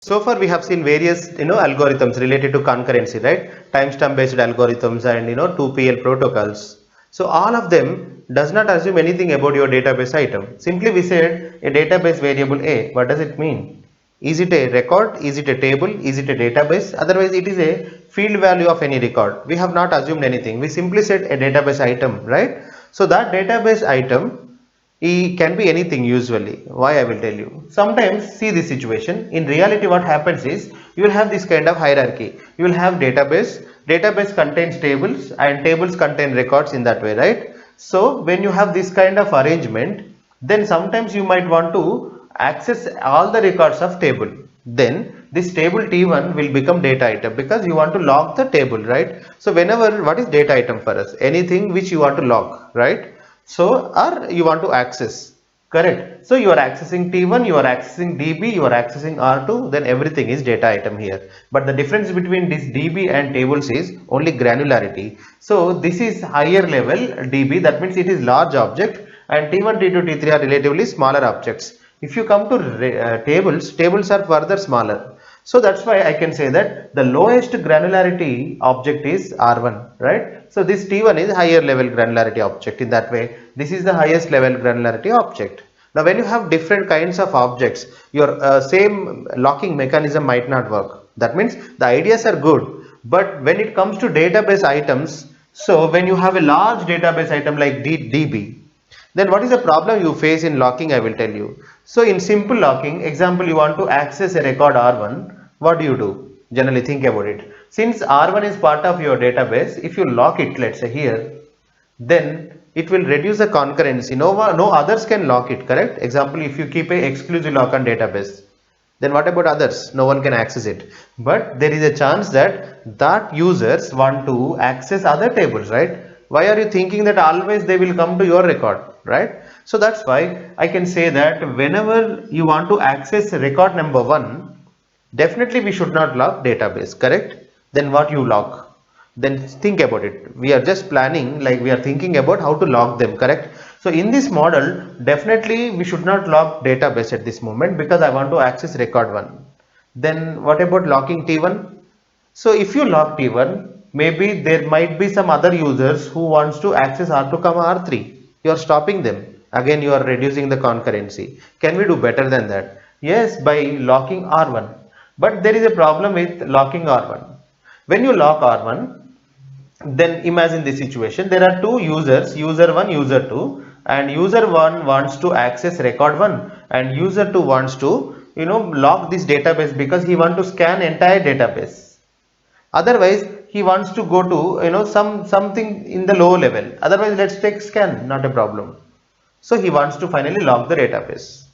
So far we have seen various algorithms related to concurrency, right? Timestamp based algorithms and 2PL protocols. So all of them does not assume anything about your database item. Simply we said a database variable A. What does it mean? Is it a record? Is it a table? Is it a database? Otherwise it is a field value of any record. We have not assumed anything. We simply said a database item, right? So that database item it can be anything usually. Why I will tell you. Sometimes see this situation. In reality what happens is you will have this kind of hierarchy. You will have database. Database contains tables and tables contain records in that way, right? So when you have this kind of arrangement, then sometimes you might want to access all the records of table. Then this table T1 will become data item because you want to log the table, right? So whenever, what is data item for us? Anything which you want to log, right? So, or you want to access, correct? So you are accessing T1, you are accessing DB, you are accessing R2, then everything is data item here. But the difference between this DB and tables is only granularity. So this is higher level DB, that means it is large object, and T1, T2, T3 are relatively smaller objects. If you come to tables, tables are further smaller. So that's why I can say that the lowest granularity object is R1, right? So this T1 is higher level granularity object. In that way, this is the highest level granularity object. Now when you have different kinds of objects, your same locking mechanism might not work. That means the ideas are good, but when it comes to database items, so when you have a large database item like DB, then what is the problem you face in locking? I will tell you. So in simple locking, example, you want to access a record R1, what do you do? Generally think about it. Since R1 is part of your database, if you lock it, let's say here, then it will reduce the concurrency. No others can lock it, correct? Example, if you keep a exclusive lock on database, then what about others? No one can access it. But there is a chance that users want to access other tables, right? Why are you thinking that always they will come to your record, right? So that's why I can say that whenever you want to access record number 1, definitely we should not lock database, correct? Then what you lock? Then think about it. We are just planning, like we are thinking about how to log them, correct? So in this model, definitely we should not log database at this moment because I want to access record 1. Then what about locking T1? So if you lock T1, maybe there might be some other users who wants to access R2, R3. You are stopping them. Again, you are reducing the concurrency. Can we do better than that? Yes, by locking R1. But there is a problem with locking R1. When you lock R1, then imagine this situation. There are two users, user 1, user 2, and user 1 wants to access record 1 and user 2 wants to lock this database because he wants to scan entire database. Otherwise he wants to go to something in the low level. Otherwise let's take scan, not a problem. So he wants to finally lock the database.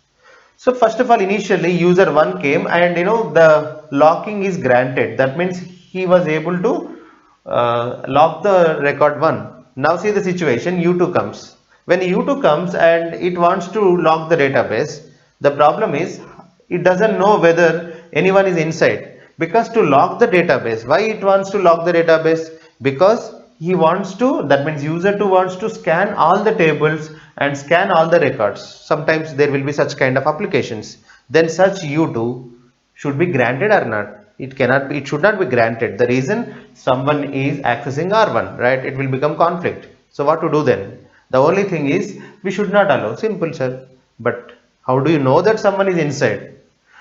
So first of all, initially user 1 came and the locking is granted. That means he was able to lock the record 1. Now see the situation, U2 comes. When U2 comes and it wants to lock the database, the problem is it doesn't know whether anyone is inside. Because to lock the database, why it wants to lock the database? Because he wants to, that means user 2 wants to scan all the tables and scan all the records. Sometimes there will be such kind of applications. Then such U2 should be granted or not? It cannot be, it should not be granted. The reason someone is accessing R1, right? It will become conflict. So what to do then? The only thing is we should not allow. Simple, sir. But how do you know that someone is inside?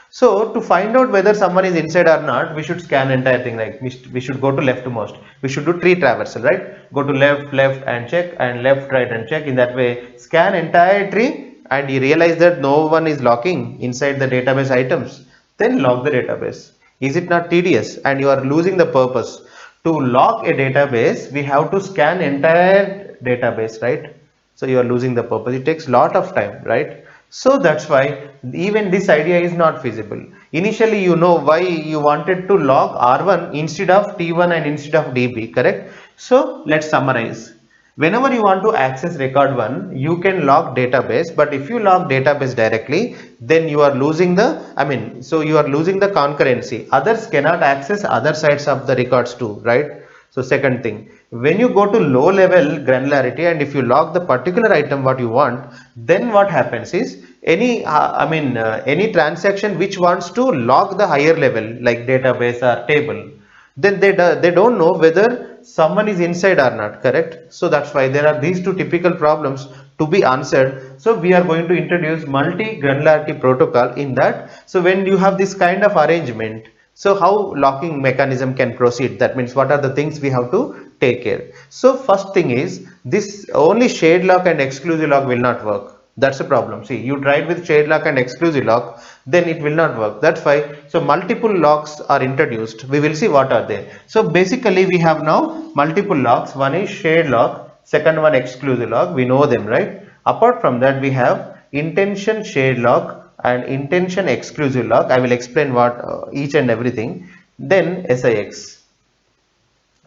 So to find out whether someone is inside or not, we should scan entire thing. Like we should go to leftmost. We should do tree traversal, right? Go to left and check, and left, right and check. In that way, scan entire tree and you realize that no one is locking inside the database items. Then lock the database. Is it not tedious? And you are losing the purpose. To lock a database, we have to scan entire database, right? So you are losing the purpose. It takes lot of time, right? So that's why even this idea is not feasible. Initially, you know why you wanted to log R1 instead of T1 and instead of DB, correct? So let's summarize. Whenever you want to access record 1, you can log database, but if you log database directly, then you are losing the, so you are losing the concurrency. Others cannot access other sides of the records too, right? So second thing, when you go to low level granularity and if you log the particular item what you want, then what happens is any transaction which wants to log the higher level like database or table, then they don't know whether someone is inside or not, correct? So that's why there are these two typical problems to be answered. So we are going to introduce multi-granularity protocol in that. So when you have this kind of arrangement, so how locking mechanism can proceed, that means what are the things we have to take care. So first thing is this only shared lock and exclusive lock will not work. That's the problem. See, you tried with shared lock and exclusive lock, then it will not work. That's why so multiple locks are introduced. We will see what are they. So basically we have now multiple locks. One is shared lock, second one exclusive lock. We know them, right? Apart from that, we have intention shared lock and intention exclusive lock. I will explain what each and everything. Then SIX.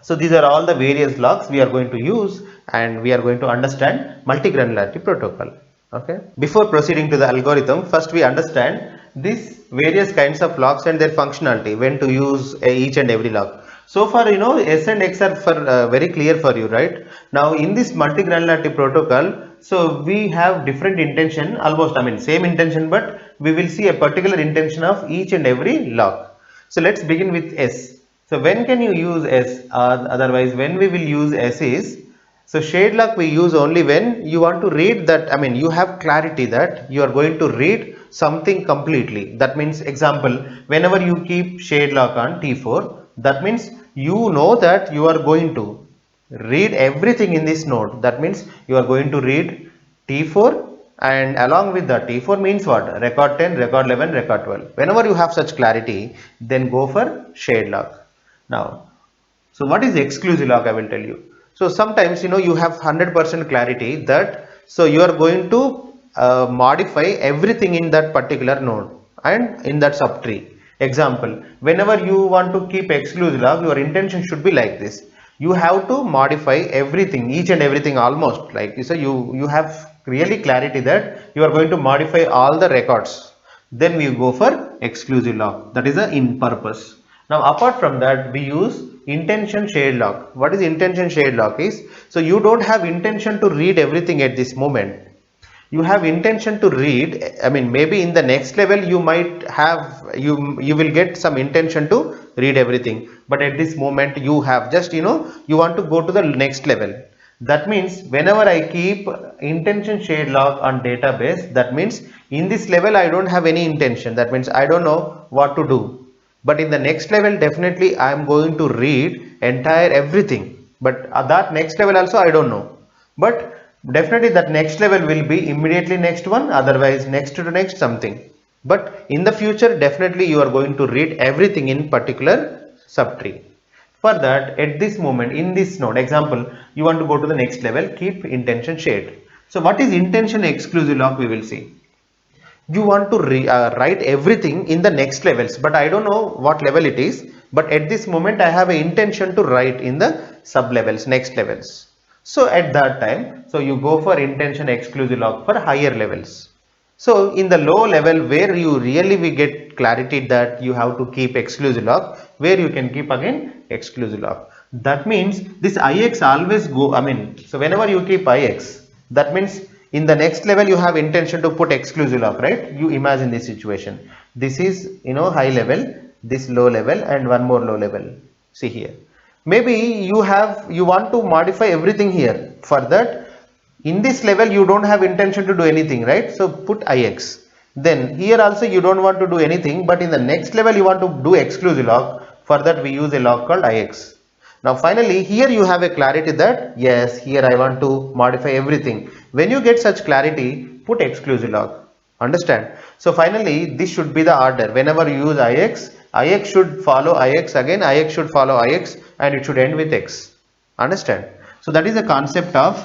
So these are all the various locks we are going to use and we are going to understand multi-granularity protocol. Okay. Before proceeding to the algorithm, first we understand these various kinds of locks and their functionality, when to use each and every lock. So far, S and X are very clear for you, right? Now in this multi-granularity protocol, so we have different intention, almost same intention, but we will see a particular intention of each and every lock. So let's begin with S. So when can you use S? Otherwise, when we will use S is, so shade lock we use only when you want to read that, you have clarity that you are going to read something completely. That means, example, whenever you keep shade lock on T4, that means you know that you are going to read everything in this node. That means you are going to read T4 and along with that T4 means what? Record 10, record 11, record 12. Whenever you have such clarity, then go for shade lock. Now, so what is exclusive lock? I will tell you. So sometimes you have 100% clarity that so you are going to modify everything in that particular node and in that subtree. Example, whenever you want to keep exclusive lock, your intention should be like this. You have to modify everything, each and everything almost like so you have really clarity that you are going to modify all the records. Then we go for exclusive lock. That is a in purpose. Now apart from that, we use intention shared lock. What is intention shared lock is, so you don't have intention to read everything at this moment. You have intention to read, maybe in the next level you might have, you will get some intention to read everything, but at this moment you have just, you want to go to the next level. That means whenever I keep intention shared lock on database, that means in this level I don't have any intention. That means I don't know what to do. But in the next level, definitely I am going to read entire everything. But at that next level also I don't know. But definitely that next level will be immediately next one, otherwise next to next something. But in the future, definitely you are going to read everything in particular subtree. For that, at this moment in this node, example, you want to go to the next level, keep intention shared. So what is intention exclusive lock? We will see. You want to write everything in the next levels, but I don't know what level it is, but at this moment I have an intention to write in the sub levels, next levels. So at that time, so you go for intention exclusive lock for higher levels. So in the low level where you really we get clarity that you have to keep exclusive lock, where you can keep again exclusive lock. That means this IX always go, so whenever you keep IX, that means in the next level you have intention to put exclusive lock, right? You imagine this situation. This is, high level, this low level and one more low level. See here. Maybe you want to modify everything here. For that, in this level you don't have intention to do anything, right? So put IX. Then here also you don't want to do anything, but in the next level you want to do exclusive lock. For that we use a lock called IX. Now finally here you have a clarity that yes, here I want to modify everything. When you get such clarity, put exclusive lock. Understand? So finally this should be the order. Whenever you use IX, IX should follow IX again, IX should follow IX and it should end with X. Understand? So that is the concept of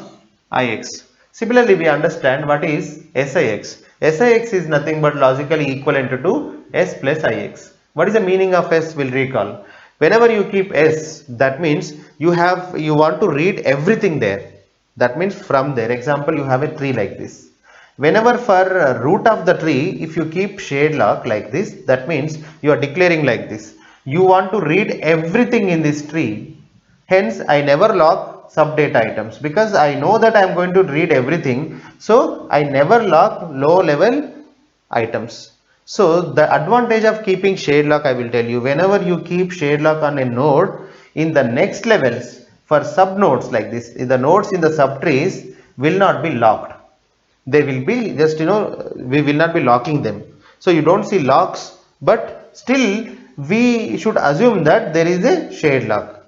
IX. Similarly, we understand what is SIX. SIX is nothing but logically equivalent to S plus IX. What is the meaning of S? We'll recall. Whenever you keep S, that means you want to read everything there. That means from there. Example, you have a tree like this. Whenever for root of the tree, if you keep shade lock like this, that means you are declaring like this. You want to read everything in this tree. Hence, I never lock sub data items because I know that I am going to read everything. So, I never lock low level items. So, the advantage of keeping shade lock, I will tell you, whenever you keep shade lock on a node, in the next levels for sub nodes like this, the nodes in the subtrees will not be locked. They will be just, we will not be locking them. So, you don't see locks, but still we should assume that there is a shade lock.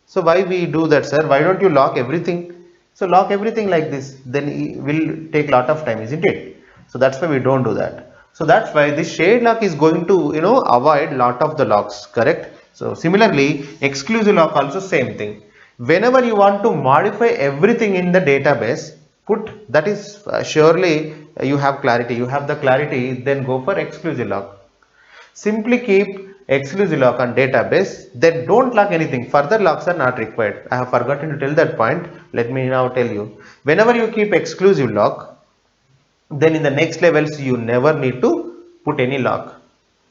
So why we do that, sir? Why don't you lock everything? So lock everything like this, then it will take lot of time, isn't it? So that's why we don't do that. So that's why this shade lock is going to, avoid lot of the locks, correct? So similarly, exclusive lock also same thing. Whenever you want to modify everything in the database, put that is surely you have clarity. You have the clarity, then go for exclusive lock. Simply keep exclusive lock on database, then don't lock anything. Further locks are not required. I have forgotten to tell that point. Let me now tell you. Whenever you keep exclusive lock, then in the next levels you never need to put any lock.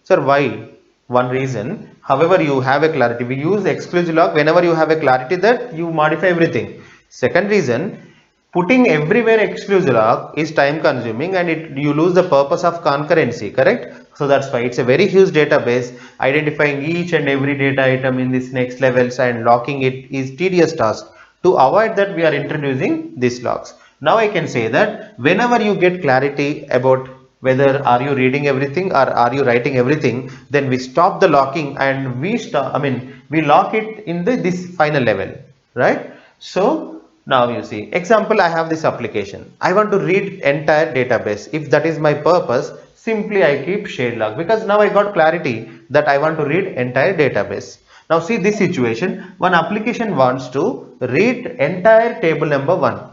Sir, why? One reason. However, you have a clarity. We use exclusive lock whenever you have a clarity that you modify everything. Second reason, putting everywhere exclusive lock is time consuming and you lose the purpose of concurrency, correct? So that's why it's a very huge database. Identifying each and every data item in this next levels and locking it is tedious task. To avoid that, we are introducing these locks. Now I can say that whenever you get clarity about whether are you reading everything or are you writing everything, then we stop the locking and we lock it in this final level, right? So now you see, example, I have this application. I want to read entire database. If that is my purpose, simply I keep shade lock because now I got clarity that I want to read entire database. Now see this situation, one application wants to read entire table number 1.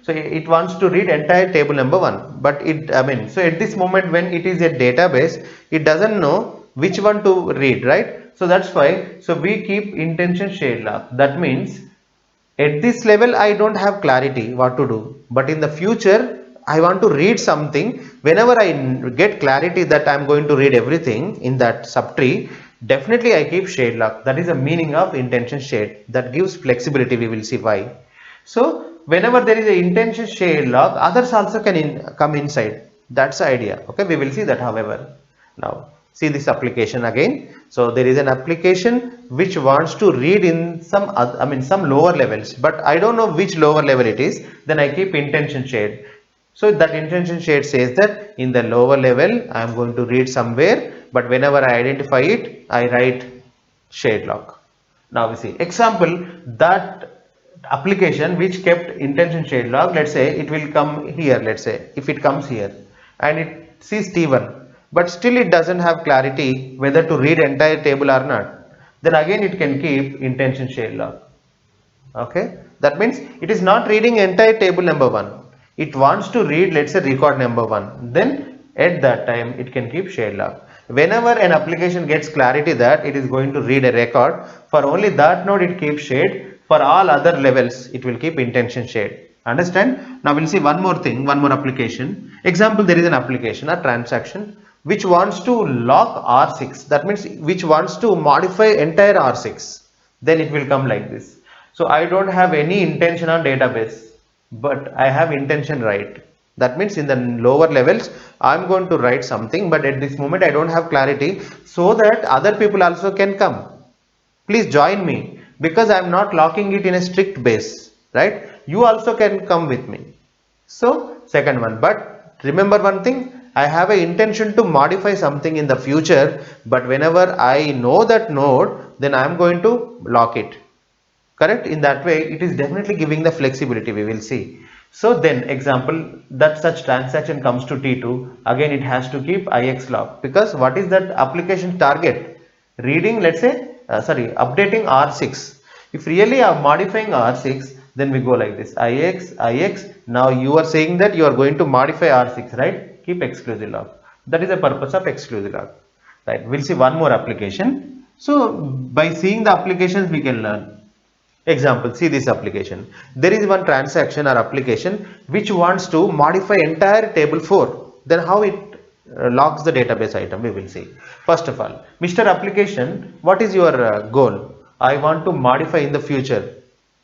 So it wants to read entire table number 1, but so at this moment when it is a database, it doesn't know which one to read, right? So that's why, so we keep intention shade lock. That means at this level I don't have clarity what to do, but in the future I want to read something. Whenever I get clarity that I am going to read everything in that subtree, definitely I keep shade lock. That is the meaning of intention shade. That gives flexibility. We will see why. So whenever there is a intention shade lock, others also can come inside. That's the idea. Okay, we will see that. However, now see this application again. So there is an application which wants to read in some lower levels, but I don't know which lower level it is. Then I keep intention shade. So that intention shade says that in the lower level I am going to read somewhere, but whenever I identify it, I write shade lock. Now we see example, that application which kept intention shade lock, let's say it will come here, let's say if it comes here and it sees T1, but still it doesn't have clarity whether to read entire table or not, then again it can keep intention shade lock. Okay, that means it is not reading entire table number 1, it wants to read, let's say, record number 1, then at that time it can keep shade lock. Whenever an application gets clarity that it is going to read a record, for only that node it keeps shade, for all other levels it will keep intention shade. Understand? Now we'll see one more thing, one more application. Example, there is an application, a transaction which wants to lock R6, that means which wants to modify entire R6, then it will come like this. So I don't have any intention on database, but I have intention write. That means in the lower levels I'm going to write something, but at this moment I don't have clarity, so that other people also can come. Please join me, because I am not locking it in a strict base, right? You also can come with me. So second one, but remember one thing, I have an intention to modify something in the future, but whenever I know that node, then I am going to lock it. Correct? In that way it is definitely giving the flexibility, we will see. So then example, that such transaction comes to T2, again it has to keep IX lock, because what is that application target? Reading, let's say, updating R6. If really are modifying R6, then we go like this, IX. Now you are saying that you are going to modify R6, right? Keep exclusive lock. That is the purpose of exclusive lock, right? We'll see one more application. So by seeing the applications we can learn. Example, see this application. There is one transaction or application which wants to modify entire table 4. Then how it locks the database item, we will see. First of all, Mr. Application, what is your goal? I want to modify in the future.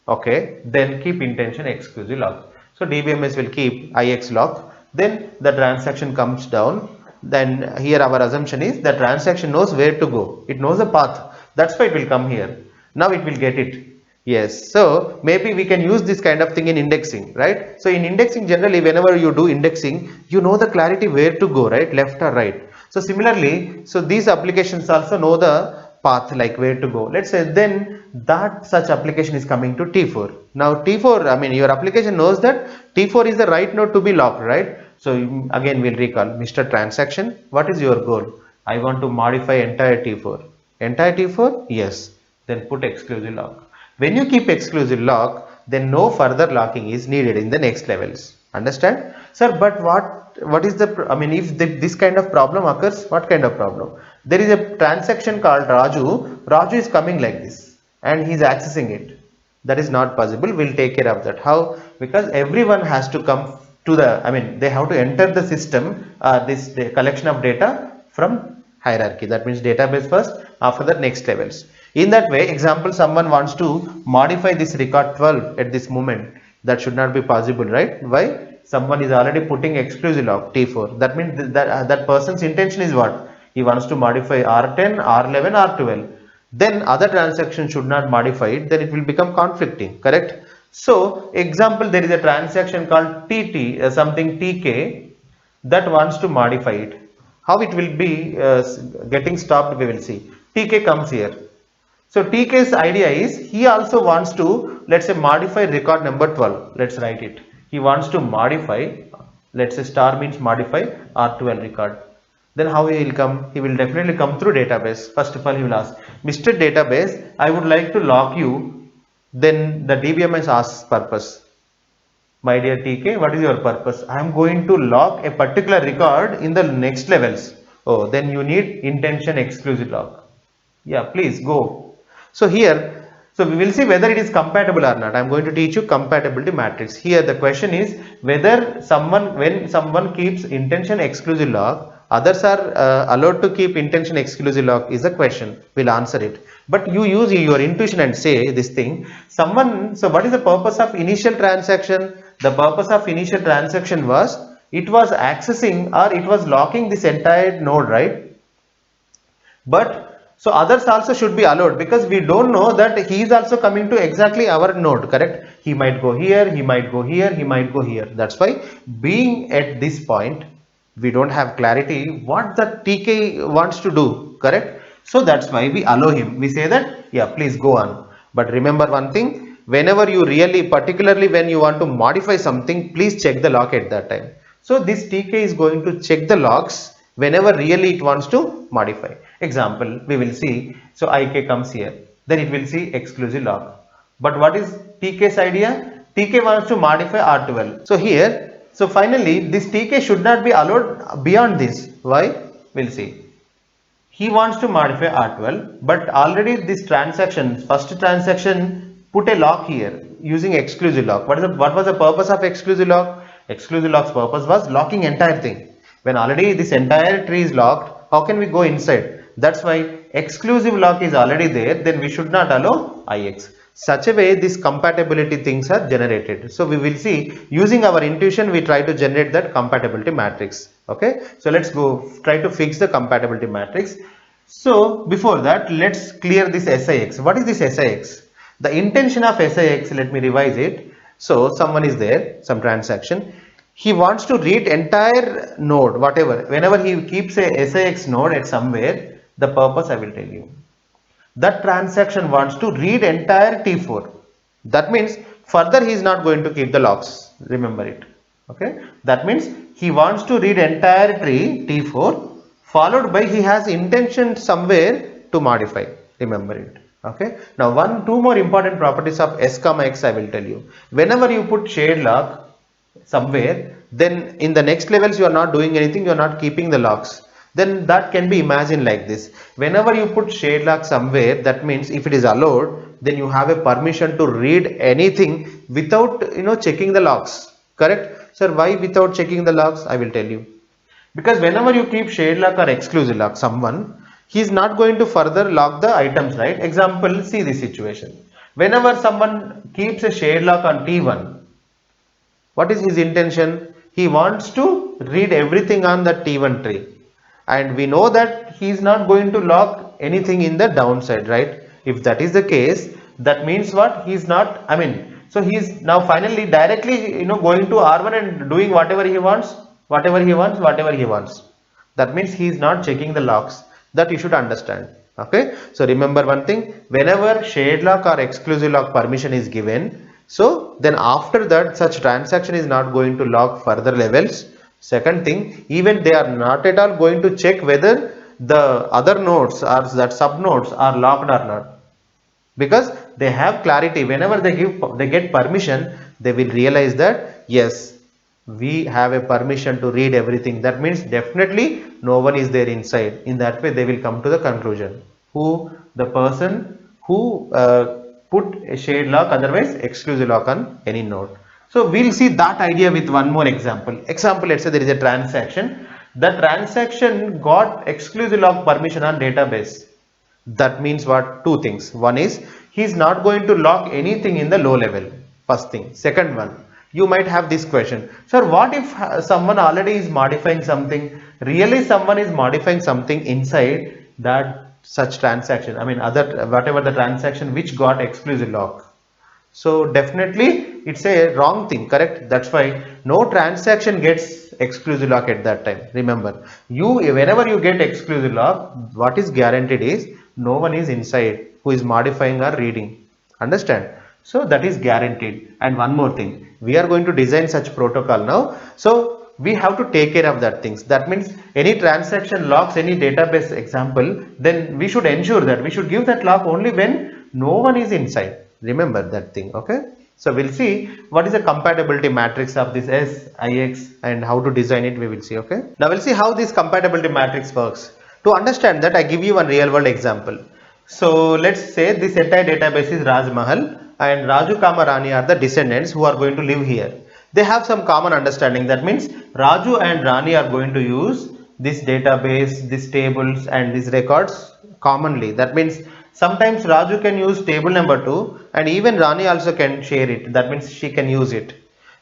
Okay, then keep intention exclusive lock. So DBMS will keep IX lock. Then the transaction comes down. Then here our assumption is the transaction knows where to go. It knows the path. That's why it will come here. Now it will get it. Yes. So maybe we can use this kind of thing in indexing, right? So in indexing generally whenever you do indexing, you know the clarity where to go, right? Left or right. So similarly, so these applications also know the path like where to go. Let's say then that such application is coming to T4. Now T4, I mean your application knows that T4 is the right node to be locked, right? So again we'll recall, Mr. Transaction, what is your goal? I want to modify entire T4. Entire T4? Yes. Then put exclusive lock. When you keep exclusive lock, then no further locking is needed in the next levels. Understand? Sir, but what is the, I mean if this kind of problem occurs, what kind of problem? There is a transaction called Raju. Raju is coming like this and he is accessing it. That is not possible. We'll take care of that. How? Because everyone has to come to the, I mean they have to enter the system, this collection of data from hierarchy. That means database first, after that next levels. In that way, example, someone wants to modify this record 12 at this moment. That should not be possible, right? Why? Someone is already putting exclusive lock T4. That means that person's intention is what? He wants to modify R10, R11, R12. Then other transaction should not modify it. Then it will become conflicting, correct? So, example, there is a transaction called TT, something TK that wants to modify it. How it will be getting stopped, we will see. TK comes here. So TK's idea is he also wants to, let's say, modify record number 12. Let's write it. He wants to modify, let's say star means modify R12 record. Then how he will come? He will definitely come through database. First of all, he will ask, Mr. Database, I would like to lock you. Then the DBMS asks purpose. My dear TK, what is your purpose? I am going to lock a particular record in the next levels. Oh, then you need intention exclusive lock. Yeah, please go. So here, so we will see whether it is compatible or not. I am going to teach you compatibility matrix. Here the question is whether when someone keeps intention exclusive lock, others are allowed to keep intention exclusive lock is the question. We'll answer it. But you use your intuition and say this thing. So what is the purpose of initial transaction? The purpose of initial transaction was it was accessing or it was locking this entire node, right? But so others also should be allowed because we don't know that he is also coming to exactly our node, correct? He might go here, he might go here, he might go here. That's why being at this point, we don't have clarity what the TK wants to do, correct? So that's why we allow him. We say that, yeah, please go on. But remember one thing, whenever you really, particularly when you want to modify something, please check the lock at that time. So this TK is going to check the locks whenever really it wants to modify. Example, we will see, so IK comes here, then it will see exclusive lock. But what is TK's idea? TK wants to modify R12. So here, so finally this TK should not be allowed beyond this. Why? We'll see. He wants to modify R12, but already this transaction, first transaction put a lock here using exclusive lock. What was the purpose of exclusive lock? Exclusive lock's purpose was locking entire thing. When already this entire tree is locked, how can we go inside? That's why exclusive lock is already there, then we should not allow IX. Such a way these compatibility things are generated. So we will see using our intuition we try to generate that compatibility matrix. Okay, so let's go try to fix the compatibility matrix. So before that, let's clear this SIX. What is this SIX? The intention of SIX, let me revise it. So someone is there, some transaction. He wants to read entire node, whatever. Whenever he keeps a SIX node at somewhere, the purpose I will tell you. That transaction wants to read entire T4. That means further he is not going to keep the locks. Remember it. Okay. That means he wants to read entire tree T4, followed by he has intention somewhere to modify. Remember it. Okay. Now two more important properties of S comma X I will tell you. Whenever you put shared lock somewhere, then in the next levels you are not doing anything, you are not keeping the locks. Then that can be imagined like this. Whenever you put shared lock somewhere, that means if it is allowed, then you have a permission to read anything without checking the locks. Correct? Sir, why without checking the locks? I will tell you. Because whenever you keep shared lock or exclusive lock, he is not going to further lock the items, right? Example, see this situation. Whenever someone keeps a shade lock on T1, what is his intention? He wants to read everything on the T1 tree, and we know that he is not going to lock anything in the downside, right? If that is the case, that means what? He is not, I mean, so he is now finally directly, going to R1 and doing whatever he wants, whatever he wants. That means he is not checking the locks. That you should understand. Okay, so remember one thing: whenever shade lock or exclusive lock permission is given, so then after that such transaction is not going to lock further levels. Second thing, even they are not at all going to check whether the other nodes or that sub nodes are locked or not, because they have clarity. Whenever they get permission, they will realize that yes, we have a permission to read everything. That means definitely no one is there inside. In that way they will come to the conclusion, who? The person who put a shade lock, otherwise exclusive lock on any node. So we'll see that idea with one more example. Let's say there is a transaction. The transaction got exclusive lock permission on database. That means what? Two things. One is, he is not going to lock anything in the low level. First thing. Second one, you might have this question: sir, what if someone already is modifying something? Really someone is modifying something inside that such transaction, I mean other, whatever the transaction which got exclusive lock. So definitely it's a wrong thing, correct? That's why no transaction gets exclusive lock at that time. Remember, you, whenever you get exclusive lock, what is guaranteed is no one is inside who is modifying or reading. Understand? So that is guaranteed. And one more thing, we are going to design such protocol now, so we have to take care of that things. That means any transaction locks any database example, then we should ensure that we should give that lock only when no one is inside. Remember that thing. Okay, so we'll see what is the compatibility matrix of this SIX and how to design it. We will see. Okay, now we'll see how this compatibility matrix works. To understand that, I give you one real world example. So let's say this entire database is Raj Mahal, and Raju Kama Rani are the descendants who are going to live here. They have some common understanding. That means Raju and Rani are going to use this database, these tables and these records commonly. That means sometimes Raju can use table number 2, and even Rani also can share it. That means she can use it.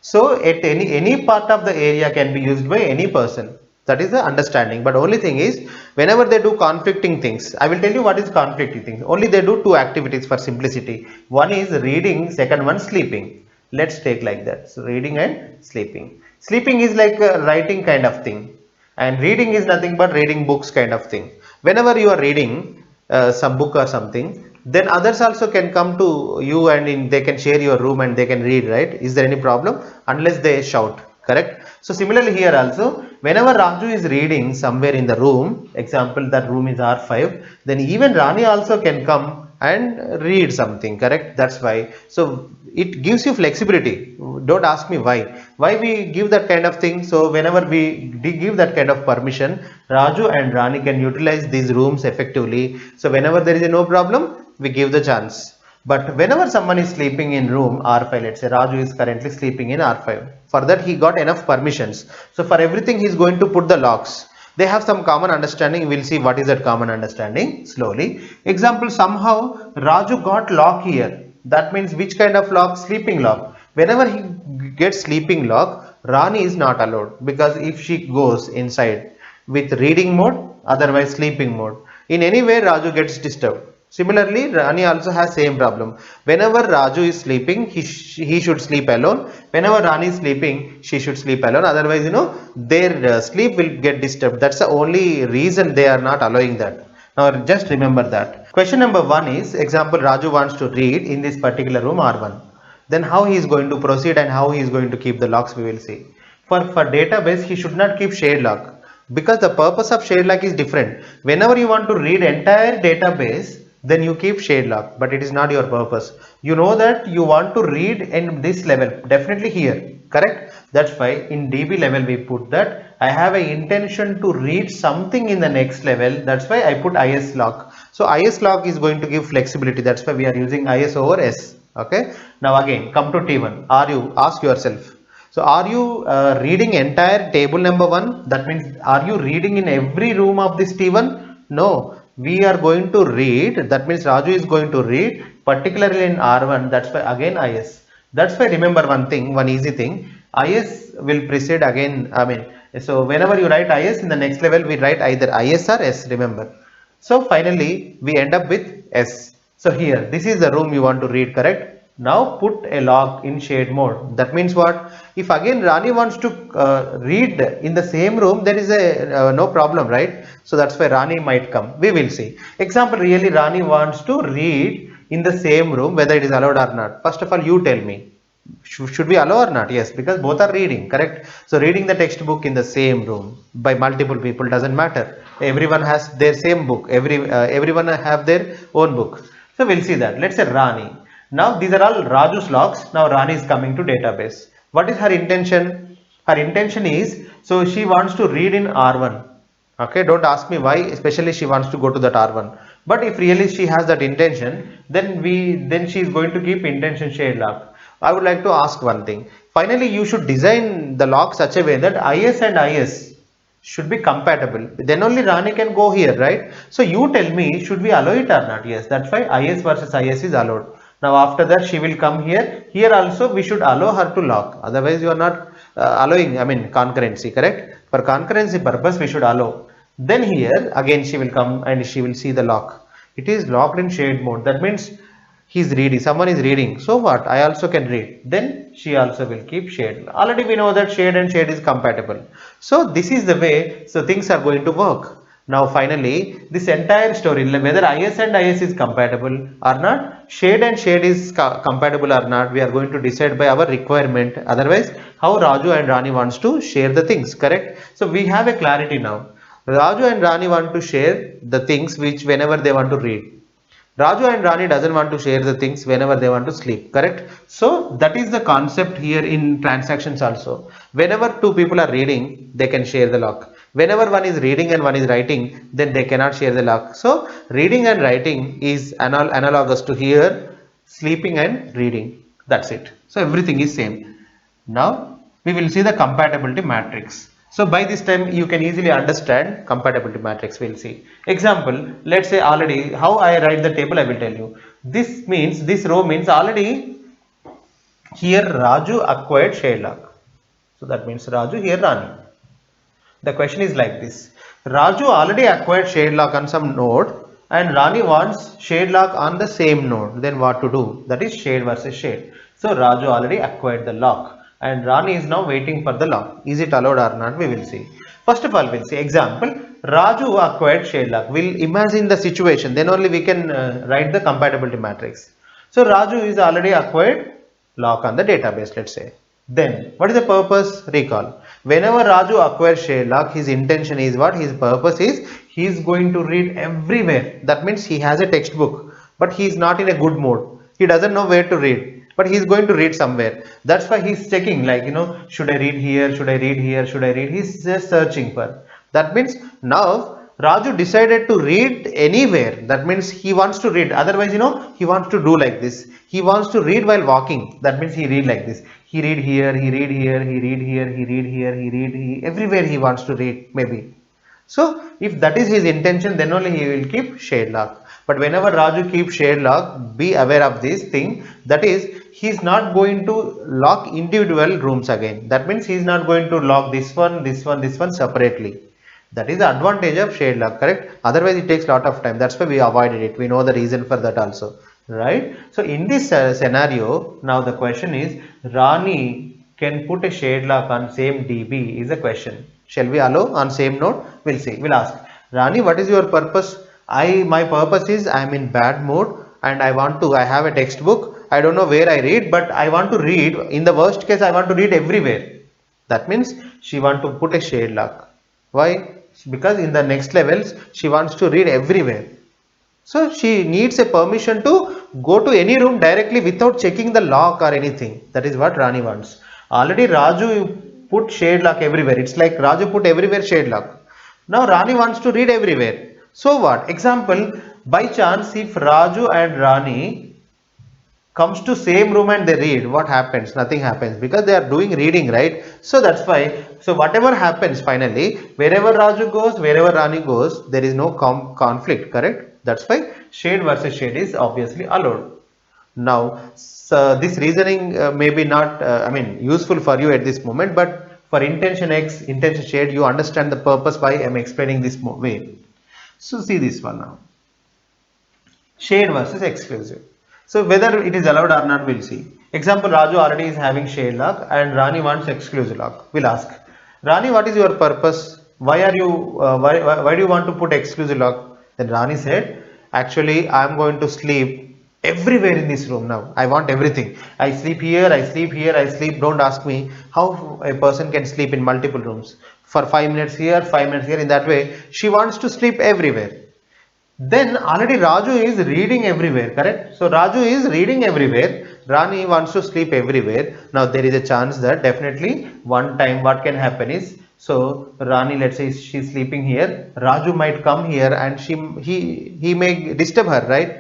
So at any part of the area can be used by any person. That is the understanding. But only thing is, whenever they do conflicting things, I will tell you what is conflicting things. Only they do two activities for simplicity. One is reading, second one sleeping. Let's take like that. So reading and sleeping. Sleeping is like a writing kind of thing, and reading is nothing but reading books kind of thing. Whenever you are reading some book or something, then others also can come to you and they can share your room and they can read, right? Is there any problem? Unless they shout, correct? So similarly here also, whenever Raju is reading somewhere in the room, example that room is R5, then even Rani also can come and read something, correct? That's why. So it gives you flexibility. Don't ask me why we give that kind of thing. So whenever we give that kind of permission, Raju and Rani can utilize these rooms effectively. So whenever there is no problem, we give the chance. But whenever someone is sleeping in room R5, let's say Raju is currently sleeping in R5, for that he got enough permissions. So for everything he is going to put the locks. They have some common understanding. We'll see what is that common understanding slowly. Example, somehow Raju got lock here. That means which kind of lock? Sleeping lock. Whenever he gets sleeping lock, Rani is not allowed, because if she goes inside with reading mode, otherwise sleeping mode, in any way Raju gets disturbed. Similarly, Rani also has same problem. Whenever Raju is sleeping, he should sleep alone. Whenever Rani is sleeping, she should sleep alone. Otherwise, their sleep will get disturbed. That's the only reason they are not allowing that. Now, just remember that. Question number 1 is, example, Raju wants to read in this particular room R1. Then how he is going to proceed and how he is going to keep the locks, we will see. For database, he should not keep shade lock, because the purpose of shade lock is different. Whenever you want to read entire database, then you keep shade lock, but it is not your purpose. You know that you want to read in this level, definitely here, correct? That's why in DB level we put that I have an intention to read something in the next level. That's why I put IS lock. So IS lock is going to give flexibility. That's why we are using IS over S. Okay, now again come to T1. Ask yourself, so are you reading entire table number 1? That means, are you reading in every room of this T1? No. we are going to read, that means Raju is going to read, particularly in R1, that's why again IS. That's why remember one thing, one easy thing, IS will precede again, so whenever you write IS in the next level, we write either IS or S, remember. So finally, we end up with S. So here, this is the room you want to read, correct? Now put a log in shade mode. That means what? If again Rani wants to read in the same room, there is a no problem, right? So that's why Rani might come. We will see. Example, really Rani wants to read in the same room, whether it is allowed or not. First of all, you tell me. Should we allow or not? Yes, because both are reading, correct? So reading the textbook in the same room by multiple people doesn't matter. Everyone has their same book. Everyone have their own book. So we'll see that. Let's say Rani. Now these are all Raju's logs. Now Rani is coming to database. What is her intention? Her intention is, so she wants to read in R1. Okay, don't ask me why, especially she wants to go to that R1. But if really she has that intention, then she is going to keep intention shade log. I would like to ask one thing. Finally, you should design the log such a way that IS and IS should be compatible. Then only Rani can go here, right? So you tell me, should we allow it or not? Yes, that's why IS versus IS is allowed. Now after that she will come here. Here also we should allow her to lock. Otherwise you are not allowing, concurrency, correct? For concurrency purpose we should allow. Then here again she will come and she will see the lock. It is locked in shade mode. That means he's reading, someone is reading, so what, I also can read, then she also will keep shade. Already we know that shade and shade is compatible. So this is the way, so things are going to work. Now finally this entire story, whether IS and IS is compatible or not, shade and shade is compatible or not, we are going to decide by our requirement. Otherwise how Raju and Rani wants to share the things, correct? So we have a clarity now. Raju and Rani want to share the things which whenever they want to read. Raju and Rani doesn't want to share the things whenever they want to sleep, correct? So that is the concept here in transactions also. Whenever two people are reading, they can share the lock. Whenever one is reading and one is writing, then they cannot share the lock. So reading and writing is analogous to here, sleeping and reading. That's it. So everything is same. Now we will see the compatibility matrix. So by this time you can easily understand compatibility matrix. We'll see. Example, let's say already how I write the table I will tell you. This means, this row means already here Raju acquired shade lock. So that means Raju, here Rani. The question is like this. Raju already acquired shade lock on some node and Rani wants shade lock on the same node. Then what to do? That is shade versus shade. So Raju already acquired the lock and Rani is now waiting for the lock. Is it allowed or not? We will see. First of all, we'll see. Example, Raju acquired shade lock. We'll imagine the situation. Then only we can write the compatibility matrix. So Raju is already acquired lock on the database, let's say. Then what is the purpose? Recall. Whenever Raju acquires shade lock, his intention is what? His purpose is he is going to read everywhere. That means he has a textbook, but he is not in a good mood. He doesn't know where to read, but he is going to read somewhere. That's why he's checking, like, should I read here? Should I read here? Should I read? He's just searching for. That means now Raju decided to read anywhere. That means he wants to read. Otherwise, he wants to do like this. He wants to read while walking. That means he read like this. He read here, he read here, he read here, he read here, he read everywhere he wants to read, maybe. So if that is his intention, then only he will keep shade lock. But whenever Raju keeps shade lock, be aware of this thing. That is, he is not going to lock individual rooms again. That means he is not going to lock this one, this one, this one separately. That is the advantage of shade lock, correct? Otherwise it takes a lot of time. That's why we avoided it. We know the reason for that also, right? So in this scenario, now the question is, Rani can put a shade lock on same DB is a question. Shall we allow on same node? We'll see. We'll ask, Rani, what is your purpose? My purpose is I'm in bad mood and I have a textbook. I don't know where I read, but I want to read. In the worst case, I want to read everywhere. That means she want to put a shade lock. Why? Because in the next levels she wants to read everywhere, so she needs a permission to go to any room directly without checking the lock or anything. That is what Rani wants. Already Raju put shade lock everywhere. It's like Raju put everywhere shade lock. Now Rani wants to read everywhere. So what? Example, by chance if Raju and Rani comes to same room and they read, what happens? Nothing happens, because they are doing reading, right? So that's why, so whatever happens finally, wherever Raju goes, wherever Rani goes, there is no conflict, correct? That's why shade versus shade is obviously allowed. Now, so this reasoning may be not I mean useful for you at this moment, but for intention X, intention shade, you understand the purpose why I am explaining this way. So see this one now, shade versus exclusive. So whether it is allowed or not, we'll see. Example, Raju already is having shade lock and Rani wants exclusive lock. We'll ask, Rani, what is your purpose? Why are you, why do you want to put exclusive lock? Then Rani said, actually, I am going to sleep everywhere in this room now. I want everything. I sleep here, I sleep here, I sleep. Don't ask me how a person can sleep in multiple rooms. For 5 minutes here, 5 minutes here, in that way, she wants to sleep everywhere. Then already Raju is reading everywhere, correct? So Raju is reading everywhere. Rani wants to sleep everywhere. Now there is a chance that definitely one time what can happen is, so Rani, let's say she's sleeping here, Raju might come here and he may disturb her, right?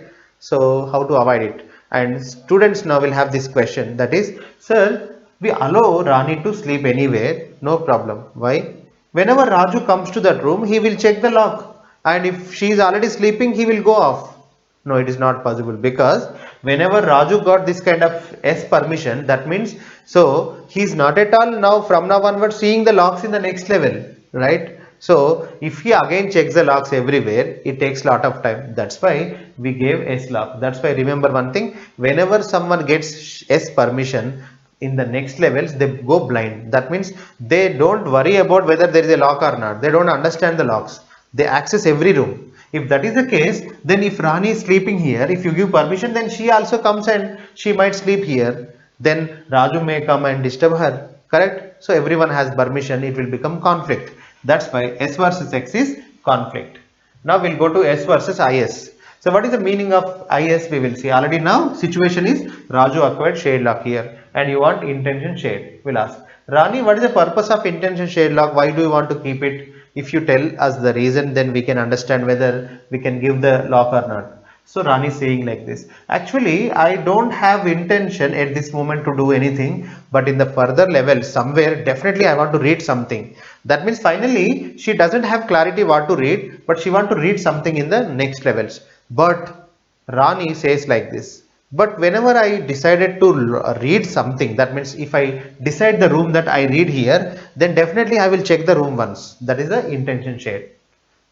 So how to avoid it? And students now will have this question, that is, sir, we allow Rani to sleep anywhere, no problem. Why? Whenever Raju comes to that room, he will check the lock, and if she is already sleeping, he will go off. No, it is not possible, because whenever Raju got this kind of S permission, that means, so he is not at all now from now onwards seeing the locks in the next level, right? So if he again checks the locks everywhere, it takes lot of time. That's why we gave S lock. That's why remember one thing, whenever someone gets S permission, in the next levels they go blind. That means they don't worry about whether there is a lock or not. They don't understand the locks. They access every room. If that is the case, then if Rani is sleeping here, if you give permission, then she also comes and she might sleep here. Then Raju may come and disturb her, correct? So everyone has permission, it will become conflict. That's why S versus X is conflict. Now we'll go to S versus IS. So what is the meaning of IS? We will see. Already now situation is Raju acquired shade lock here and you want intention shade. We'll ask, Rani, what is the purpose of intention shade lock? Why do you want to keep it? If you tell us the reason, then we can understand whether we can give the lock or not. So Rani is saying like this, actually I don't have intention at this moment to do anything, but in the further level somewhere definitely I want to read something. That means finally she doesn't have clarity what to read, but she want to read something in the next levels. But Rani says like this, but whenever I decided to read something, that means if I decide the room that I read here, then definitely I will check the room once. That is the intention shade,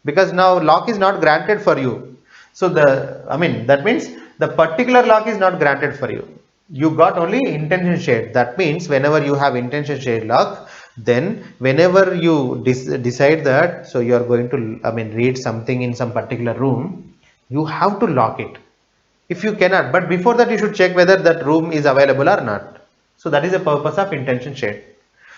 because now lock is not granted for you. So that means the particular lock is not granted for you. You got only intention shade. That means whenever you have intention shade lock, then whenever you decide that, so you are going to, read something in some particular room, you have to lock it. If you cannot, but before that you should check whether that room is available or not. So that is the purpose of intention shade.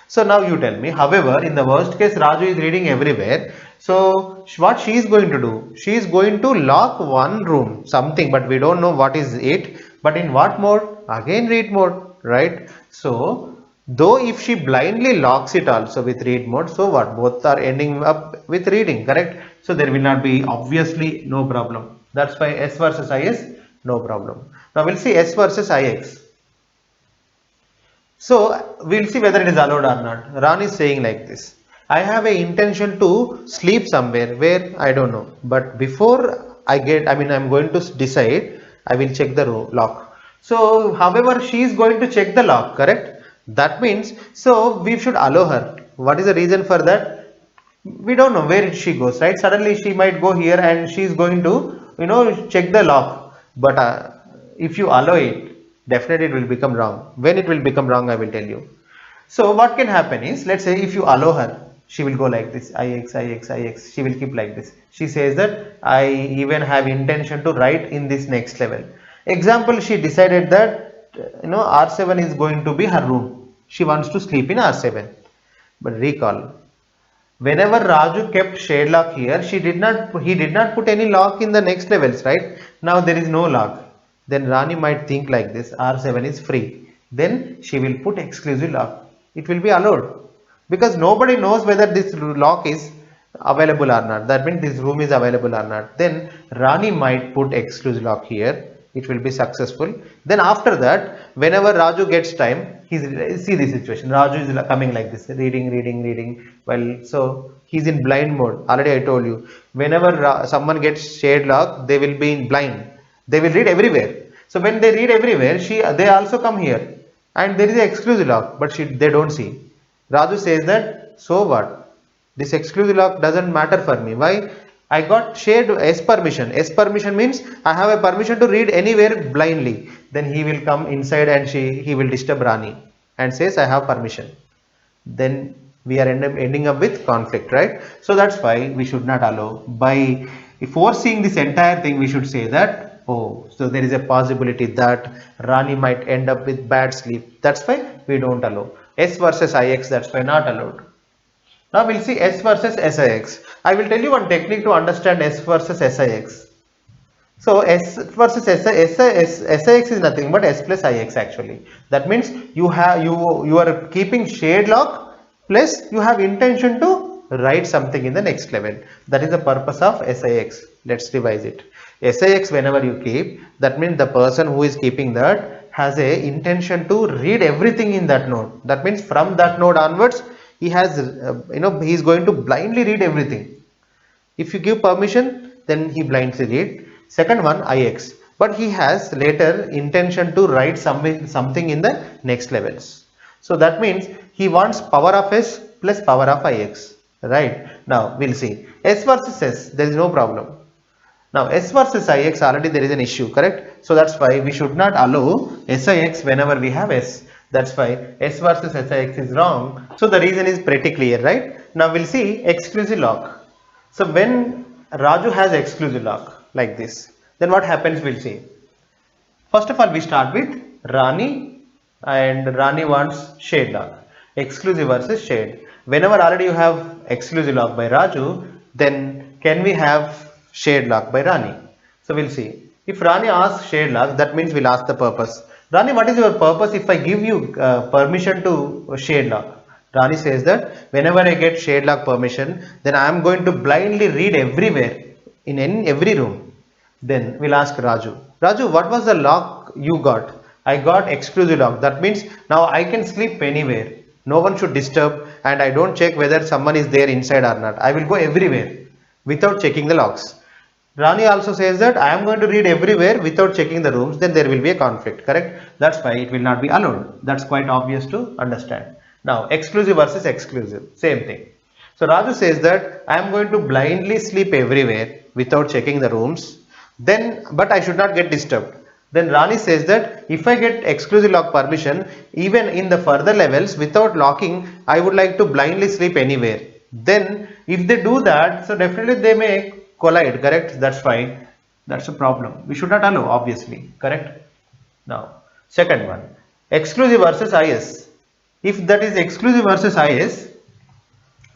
So now you tell me, however, in the worst case, Raju is reading everywhere. So what she is going to do? She is going to lock one room, something, but we don't know what is it. But in what mode? Again read mode, right? So though if she blindly locks it also with read mode, so what? Both are ending up with reading, correct? So there will not be, obviously, no problem. That's why S versus IS, no problem. Now we'll see S versus IX. So we'll see whether it is allowed or not. Ran is saying like this, I have a intention to sleep somewhere where I don't know, but before I'm going to decide, I will check the lock. So however, she is going to check the lock, correct? That means, so we should allow her. What is the reason for that? We don't know where she goes, right? Suddenly she might go here and she is going to, check the lock. But if you allow it, definitely it will become wrong. When it will become wrong, I will tell you. So what can happen is, let's say if you allow her, she will go like this, IX, IX, IX, she will keep like this. She says that I even have intention to write in this next level. Example, she decided that R7 is going to be her room. She wants to sleep in R7. But recall, whenever Raju kept shade lock here, he did not put any lock in the next levels, right? Now there is no lock. Then Rani might think like this, R7 is free. Then she will put exclusive lock. It will be allowed, because nobody knows whether this lock is available or not. That means this room is available or not. Then Rani might put exclusive lock here. it will be successful. Then after that, whenever Raju gets time, he's see the situation. Raju is coming like this, reading. Well, so he's in blind mode. Already I told you, whenever someone gets shade lock, they will be in blind. They will read everywhere. So when they read everywhere, they also come here, and there is an exclusive lock, but they don't see. Raju says that, so what? This exclusive lock doesn't matter for me. Why? I got shared S permission. S permission means I have a permission to read anywhere blindly. Then he will come inside and he will disturb Rani and says I have permission. Then we are ending up with conflict, right? So that's why we should not allow. By foreseeing this entire thing, we should say that, oh, so there is a possibility that Rani might end up with bad sleep. That's why we don't allow. S versus IX, that's why not allowed. Now we'll see S versus SIX. I will tell you one technique to understand S versus SIX. So S versus SIX is nothing but S plus IX actually. That means you are keeping shade lock plus you have intention to write something in the next level. That is the purpose of SIX. Let's revise it. SIX, whenever you keep, that means the person who is keeping that has a intention to read everything in that node. That means from that node onwards, he has he is going to blindly read everything. If you give permission, then he blindly read. Second one, IX, but he has later intention to write something in the next levels. So that means he wants power of S plus power of IX, right? Now we'll see S versus S, there is no problem. Now S versus IX, already there is an issue, correct? So that's why we should not allow SIX whenever we have S. That's why S versus SIX is wrong. So the reason is pretty clear, right? Now we'll see exclusive lock. So when Raju has exclusive lock like this, then what happens we'll see. First of all, we start with Rani, and Rani wants shade lock. Exclusive versus shade. Whenever already you have exclusive lock by Raju, then can we have shade lock by Rani? So we'll see. If Rani asks shade lock, that means we'll ask the purpose. Rani, what is your purpose if I give you permission to shade lock? Rani says that whenever I get shade lock permission, then I am going to blindly read everywhere in every room. Then we'll ask Raju. Raju, what was the lock you got? I got exclusive lock. That means now I can sleep anywhere. No one should disturb, and I don't check whether someone is there inside or not. I will go everywhere without checking the locks. Rani also says that I am going to read everywhere without checking the rooms, then there will be a conflict, correct? That's why it will not be allowed. That's quite obvious to understand. Now, exclusive versus exclusive, same thing. So Raju says that I am going to blindly sleep everywhere without checking the rooms, then but I should not get disturbed. Then Rani says that if I get exclusive lock permission, even in the further levels without locking, I would like to blindly sleep anywhere. Then if they do that, so definitely they may collide, correct? That's fine. That's a problem. We should not allow, obviously, correct? Now, second one, exclusive versus IS. If that is exclusive versus IS,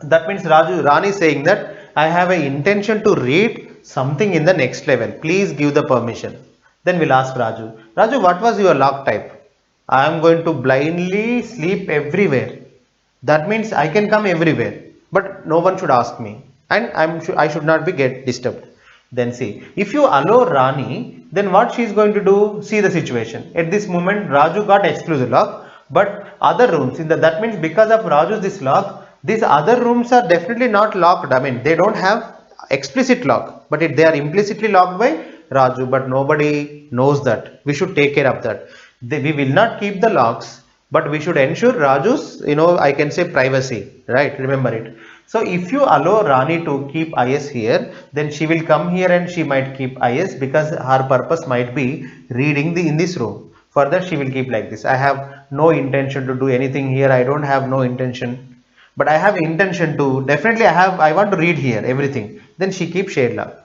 that means Rani is saying that I have an intention to read something in the next level. Please give the permission. Then we'll ask Raju. Raju, what was your lock type? I am going to blindly sleep everywhere. That means I can come everywhere, but no one should ask me, and I should not be get disturbed. Then see, if you allow Rani, then what she is going to do? See the situation. At this moment, Raju got exclusive lock, but other rooms that means because of Raju's this lock, these other rooms are definitely not locked. I mean, they don't have explicit lock, but they are implicitly locked by Raju, but nobody knows that. We should take care of that. We will not keep the locks, but we should ensure Raju's, I can say privacy, right? Remember it. So if you allow Rani to keep IS here, then she will come here and she might keep IS because her purpose might be reading in this room. Further, she will keep like this. I have no intention to do anything here. I don't have no intention, but I have intention to definitely I want to read here everything. Then she keeps shade lock.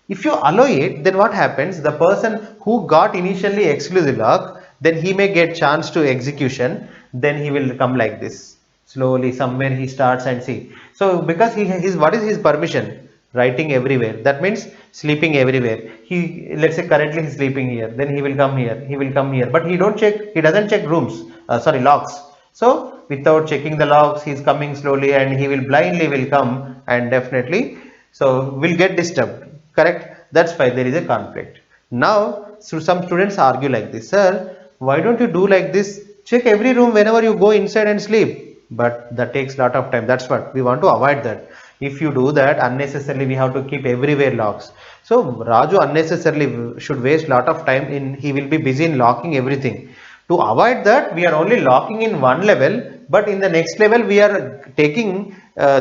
If you allow it, then what happens? The person who got initially exclusive lock, then he may get chance to execution. Then he will come like this. Slowly somewhere he starts and see. So because what is his permission? Writing everywhere. That means sleeping everywhere. Let's say currently he's sleeping here. Then he will come here. He will come here. But he doesn't check rooms. Locks. So without checking the locks, he's coming slowly and he will blindly come and definitely will get disturbed. Correct? That's why there is a conflict. Now so some students argue like this, sir, why don't you do like this? Check every room whenever you go inside and sleep. But that takes a lot of time. That's what we want to avoid that. If you do that, unnecessarily we have to keep everywhere locks. So Raju unnecessarily should waste a lot of time in, he will be busy in locking everything. To avoid that, we are only locking in one level, but in the next level we are taking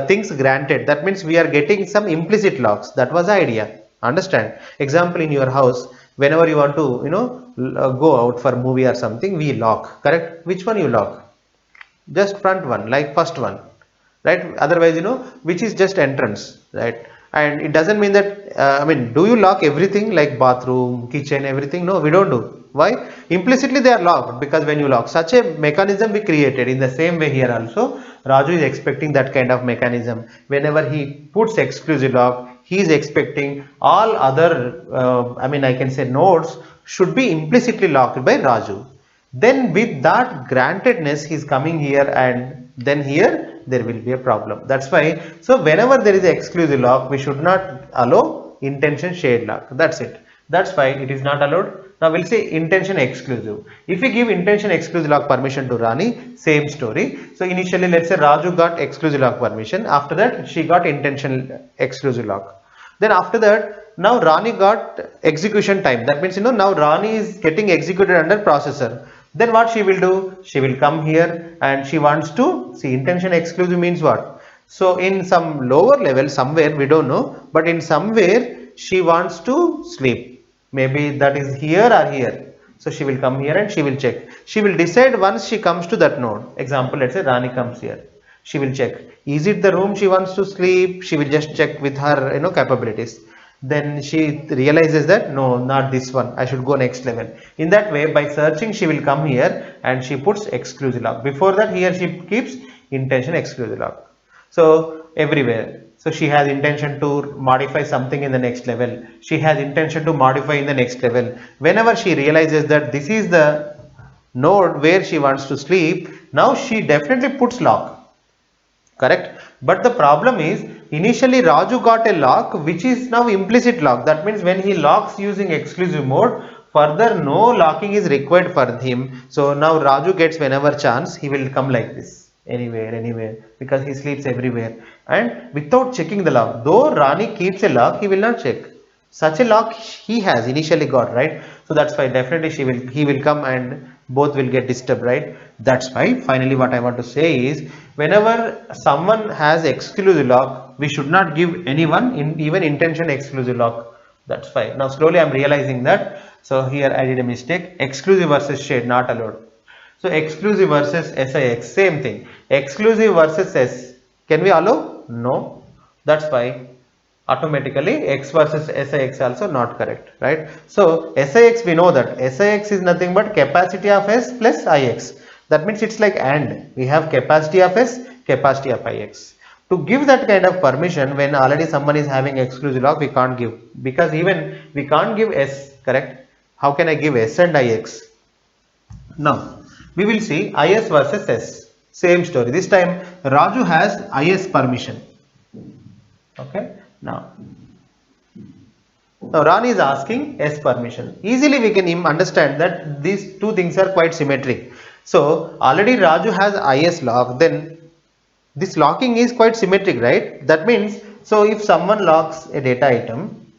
things granted. That means we are getting some implicit locks. That was the idea. Understand? Example, in your house, whenever you want to, go out for movie or something, we lock. Correct? Which one you lock? Just front one, like first one, right? Otherwise, which is just entrance, right? And it doesn't mean that, do you lock everything like bathroom, kitchen, everything? No, we don't do. Why? Implicitly they are locked, because when you lock, such a mechanism we created. In the same way here also, Raju is expecting that kind of mechanism. Whenever he puts exclusive lock, he is expecting all other, I can say nodes should be implicitly locked by Raju. Then with that grantedness, he is coming here, and then here there will be a problem. That's why, so whenever there is an exclusive lock, we should not allow intention shared lock. That's it. That's why it is not allowed. Now we'll say intention exclusive. If we give intention exclusive lock permission to Rani, same story. So initially, let's say Raju got exclusive lock permission. After that, she got intention exclusive lock. Then after that, now Rani got execution time. That means, now Rani is getting executed under processor. Then what she will do? She will come here and she wants to see intention exclusive means what? So in some lower level somewhere, we don't know, but in somewhere she wants to sleep. Maybe that is here or here. So she will come here and she will check. She will decide once she comes to that node. Example, let's say Rani comes here. She will check. Is it the room she wants to sleep? She will just check with her, capabilities. Then she realizes that no, not this one, I should go next level. In that way, by searching, she will come here and she puts exclusive lock. Before that, here she keeps intention exclusive lock. So everywhere, so she has intention to modify something in the next level, she has intention to modify in the next level. Whenever she realizes that this is the node where she wants to sleep, now she definitely puts lock. Correct? But the problem is, initially Raju got a lock which is now implicit lock. That means when he locks using exclusive mode, further no locking is required for him. So now Raju gets whenever chance, he will come like this, anywhere, because he sleeps everywhere and without checking the lock. Though Rani keeps a lock, he will not check. Such a lock he has initially got, right? So that's why definitely he will come and both will get disturbed, right? That's why finally what I want to say is, whenever someone has exclusive lock, we should not give anyone even intention exclusive lock. That's why now slowly I'm realizing that. So here I did a mistake. Exclusive versus shared, not allowed. So exclusive versus SIX, same thing. Exclusive versus S, can we allow? No. That's why automatically X versus SIX also not correct, right? So SIX, we know that SIX is nothing but capacity of S plus IX. That means it's like AND. We have capacity of S, capacity of IX. To give that kind of permission when already someone is having exclusive lock, we can't give, because even we can't give S, correct? How can I give S and IX? Now we will see IS versus S. Same story. This time Raju has IS permission. Okay. Now Rani is asking S permission. Easily we can understand that these two things are quite symmetric. So already Raju has IS lock, then this locking is quite symmetric, right? That means, so if someone locks a data item,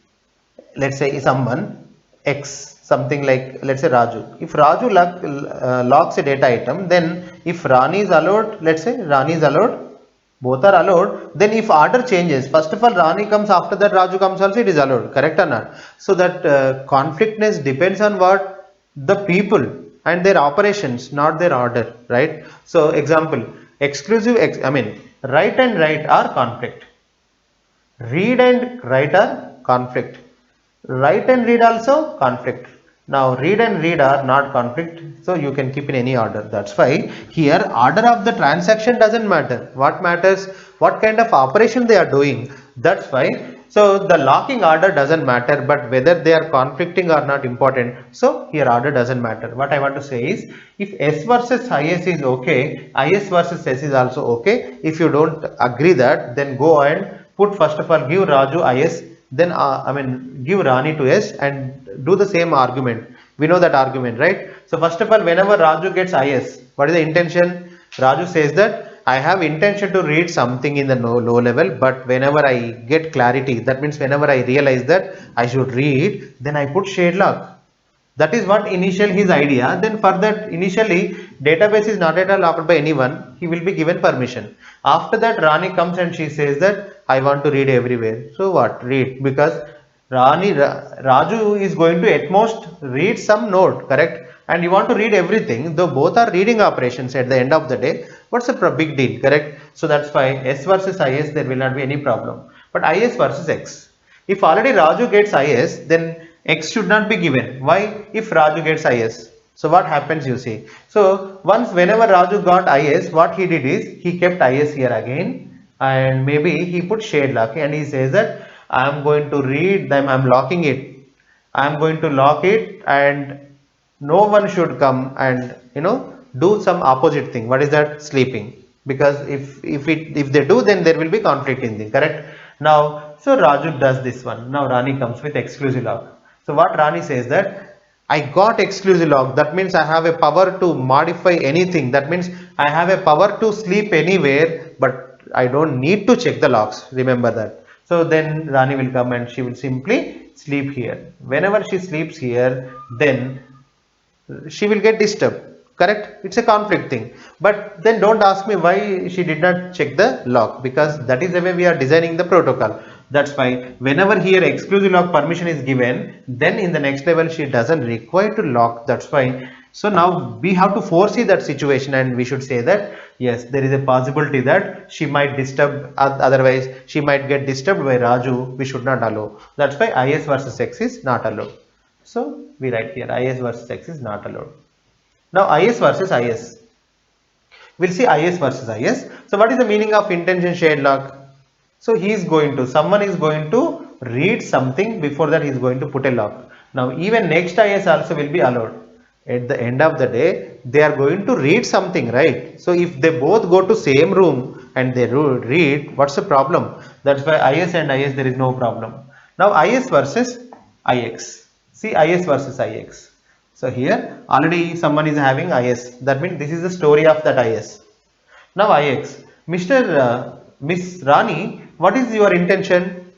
let's say someone X, something like, let's say Raju. If Raju locks a data item, then if Rani is allowed, let's say Rani is allowed, both are allowed, then if order changes, first of all Rani comes, after that Raju comes also, it is allowed, correct or not? So that conflictness depends on what? The people and their operations, not their order, right? So example, write and write are conflict, read and write are conflict, write and read also conflict. Now read and read are not conflict, so you can keep in any order. That's why here order of the transaction doesn't matter. What matters? What kind of operation they are doing. That's why, so the locking order doesn't matter, but whether they are conflicting or not important. So here order doesn't matter. What I want to say is, if S versus IS is okay, IS versus S is also okay. If you don't agree that, then go and put, first of all give Raju IS, then give Rani to S and do the same argument. We know that argument, right? So first of all, whenever Raju gets IS, what is the intention? Raju says that I have intention to read something in the low level, but whenever I get clarity, that means whenever I realize that I should read, then I put shade lock. That is what initial his idea. Then further, initially database is not at all locked by anyone. He will be given permission. After that, Rani comes and she says that I want to read everywhere. So what? Read, because Raju is going to at most read some node, correct? And you want to read everything, though both are reading operations at the end of the day. What's the big deal, correct? So that's why S versus IS, there will not be any problem. But IS versus X. If already Raju gets IS, then X should not be given. Why? If Raju gets IS. So what happens, you see? So once whenever Raju got IS, what he did is he kept IS here again, and maybe he put shade lock, and he says that I am going to read them, I am locking it. I am going to lock it, and no one should come and do some opposite thing. What is that? Sleeping. Because if they do, then there will be conflict in the correct. Now, so Raju does this one. Now Rani comes with exclusive lock. So what Rani says that I got exclusive lock. That means I have a power to modify anything. That means I have a power to sleep anywhere, but I don't need to check the locks. Remember that. So then Rani will come and she will simply sleep here. Whenever she sleeps here, then she will get disturbed, correct? It's a conflict thing. But then don't ask me why she did not check the lock, because that is the way we are designing the protocol. That's why whenever here exclusive lock permission is given, then in the next level she doesn't require to lock. That's why. So now we have to foresee that situation, and we should say that yes, there is a possibility that she might disturb, otherwise she might get disturbed by Raju. We should not allow. That's why IS versus X is not allowed. So we write here IS versus X is not allowed. Now IS versus IS. We'll see IS versus IS. So what is the meaning of intention shade lock? So someone is going to read something, before that he is going to put a lock. Now even next IS also will be allowed. At the end of the day, they are going to read something, right? So if they both go to same room and they read, what's the problem? That's why IS and IS there is no problem. Now IS versus IX. See IS versus IX. So here already someone is having IS. That means this is the story of that IS. Now IX. Miss Rani, what is your intention?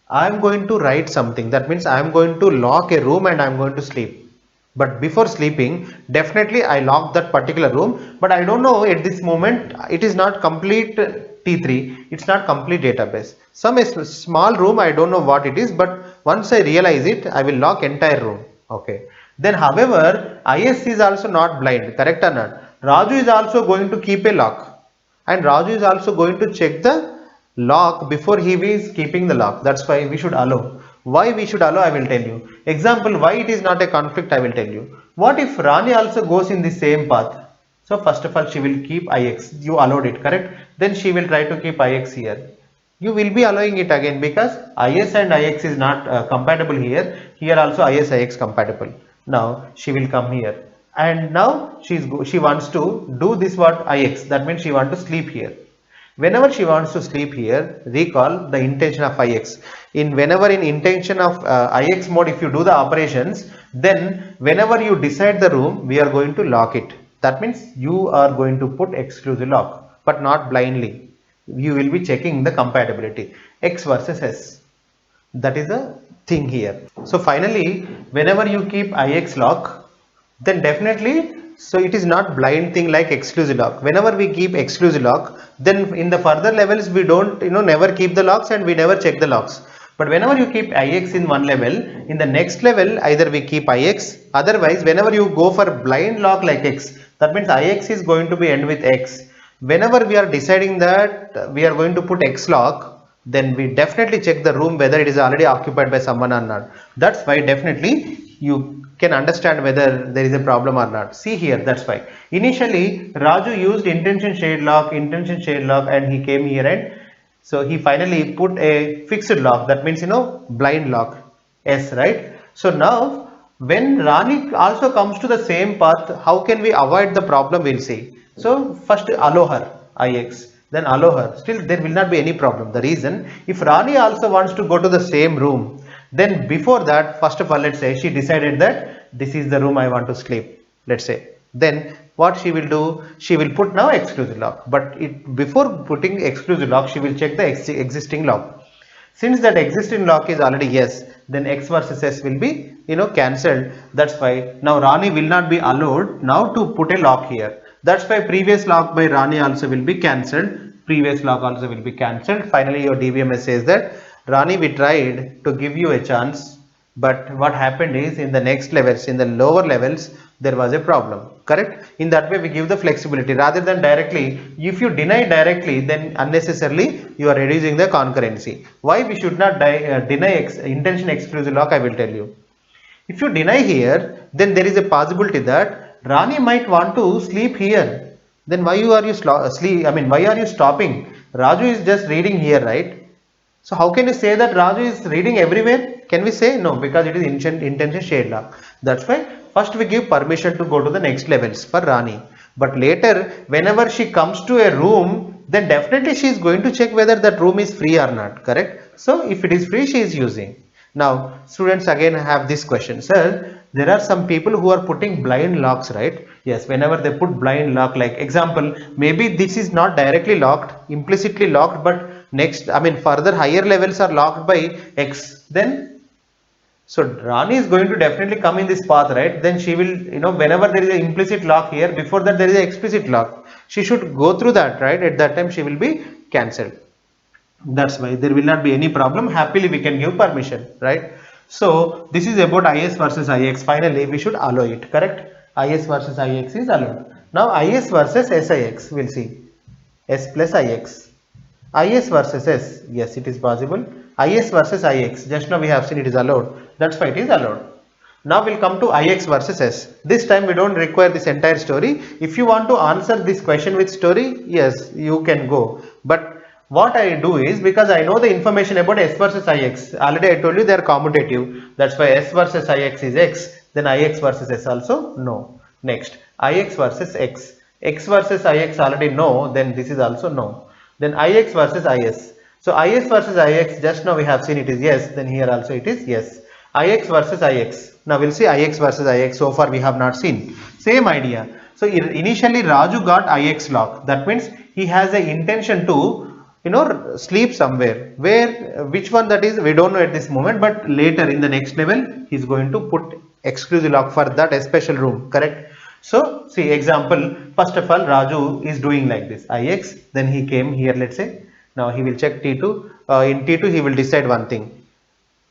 I am going to write something. That means I am going to lock a room and I am going to sleep. But before sleeping, definitely I lock that particular room. But I don't know at this moment, it is not complete T3. It's not complete database. Some small room, I don't know what it is. But once I realize it, I will lock entire room. Okay. Then however, IS is also not blind. Correct or not? Raju is also going to keep a lock. And Raju is also going to check the lock before he is keeping the lock. That's why we should allow. Why we should allow, I will tell you. Example, why it is not a conflict, I will tell you. What if Rani also goes in the same path? So first of all, she will keep IX. You allowed it, correct? Then she will try to keep IX here. You will be allowing it again, because IS and IX is not compatible here. Here also IS IX compatible. Now she will come here. And now she wants to do this what IX. That means she wants to sleep here. Whenever she wants to sleep here, recall the intention of IX. Whenever in intention of IX mode, if you do the operations, then whenever you decide the room, we are going to lock it. That means you are going to put exclusive lock, but not blindly. You will be checking the compatibility. X versus S. That is the thing here. So finally, whenever you keep IX lock, then definitely, so it is not blind thing like exclusive lock. Whenever we keep exclusive lock, then in the further levels we don't never keep the locks and we never check the locks. But whenever you keep IX in one level, in the next level either we keep IX, otherwise whenever you go for blind lock like X, that means IX is going to be end with X. Whenever we are deciding that we are going to put X lock, then we definitely check the room whether it is already occupied by someone or not. That's why definitely you can understand whether there is a problem or not. See here, that's why. Initially, Raju used intention shade lock, and he came here and so he finally put a fixed lock. That means, blind lock, S, right? So now, when Rani also comes to the same path, how can we avoid the problem? We'll see. So first allow her, IX. Then allow her. Still, there will not be any problem. The reason, if Rani also wants to go to the same room, Then before that, first of all, let's say she decided that this is the room I want to sleep, let's say. Then what she will do, she will put now exclusive lock, but before putting exclusive lock, she will check the existing lock. Since that existing lock is already yes, then X versus S will be cancelled. That's why now Rani will not be allowed now to put a lock here. That's why previous lock by Rani also will be cancelled. Previous lock also will be cancelled. Finally, your DBMS says that Rani, we tried to give you a chance, but what happened is in the next levels, in the lower levels, there was a problem. Correct? In that way, we give the flexibility rather than directly. If you deny directly, then unnecessarily you are reducing the concurrency. Why we should not deny intention exclusive lock? I will tell you. If you deny here, then there is a possibility that Rani might want to sleep here. Then why are you sleep? I mean, why are you stopping? Raju is just reading here, right? So how can you say that Raju is reading everywhere? Can we say no? Because it is intention shade lock. That's why first we give permission to go to the next levels for Rani. But later, whenever she comes to a room, then definitely she is going to check whether that room is free or not. Correct? So if it is free, she is using. Now, students again have this question, sir, there are some people who are putting blind locks, right? Yes, whenever they put blind lock, like example, maybe this is not directly locked, implicitly locked, but next, I mean, further higher levels are locked by X, then, so Rani is going to definitely come in this path, right? Then she will, whenever there is an implicit lock here, before that there is an explicit lock. She should go through that, right? At that time, she will be cancelled. That's why there will not be any problem. Happily we can give permission, right? So this is about IS versus IX. Finally we should allow it, correct? IS versus IX is allowed. Now IS versus SIX, we'll see. S plus IX. IS versus S, yes, it is possible. IS versus IX, just now we have seen it is allowed. That's why it is allowed. Now we'll come to IX versus S. This time we don't require this entire story. If you want to answer this question with story, yes, you can go. But what I do is, because I know the information about S versus IX, already I told you they are commutative. That's why S versus IX is X, then IX versus S also no. Next, IX versus X. X versus IX already no, then this is also no. Then IX versus IS. So IS versus IX, just now we have seen it is yes, then here also it is yes. IX versus IX. Now we'll see IX versus IX. So far we have not seen. Same idea. So initially Raju got IX lock. That means he has an intention to sleep somewhere. Where, which one that is, we don't know at this moment, but later in the next level he is going to put exclusive lock for that special room. Correct? So see example, first of all Raju is doing like this IX, then he came here, let's say. Now he will check T2. In T2 he will decide one thing.